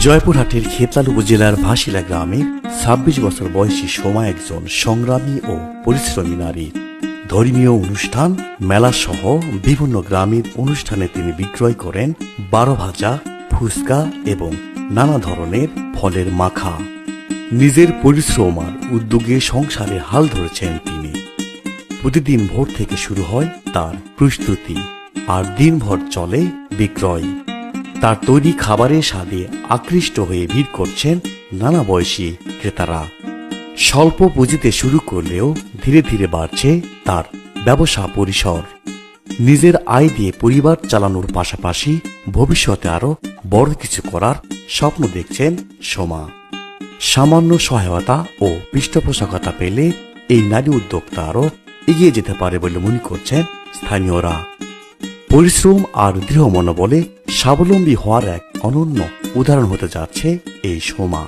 জয়পুরহাটের খেতলাল উপজেলার ভাসিলা গ্রামে ২৬ বছর বয়সী সোমা একজন সংগ্রামী ও পরিশ্রমী নারী। ধর্মীয় অনুষ্ঠান, মেলা সহ বিভিন্ন গ্রামের অনুষ্ঠানে তিনি বিক্রয় করেন ১২ ভাজা, ফুচকা এবং নানা ধরনের ফলের মাখা। নিজের পরিশ্রম আর উদ্যোগে সংসারে হাল ধরেছেন তিনি। প্রতিদিন ভোর থেকে শুরু হয় তার প্রস্তুতি, আর দিনভর চলে বিক্রয়। তার তৈরি খাবারের স্বাদে আকৃষ্ট হয়ে ভিড় করছেন নানা বয়সী ক্রেতারা। স্বল্প পুঁজিতে শুরু করলেও ধীরে ধীরে বাড়ছে তার ব্যবসা পরিসর। নিজের আয় দিয়ে পরিবার চালানোর পাশাপাশি ভবিষ্যতে আরো বড় কিছু করার স্বপ্ন দেখছেন সোমা। সামান্য সহায়তা ও পৃষ্ঠপোষকতা পেলে এই নারী উদ্যোক্তা আরো এগিয়ে যেতে পারে বলে মনে করছেন স্থানীয়রা। পরিশ্রম আর দৃঢ় মনোবলে স্বাবলম্বী হওয়ার এক অনন্য উদাহরণ হতে যাচ্ছে এই সোমা।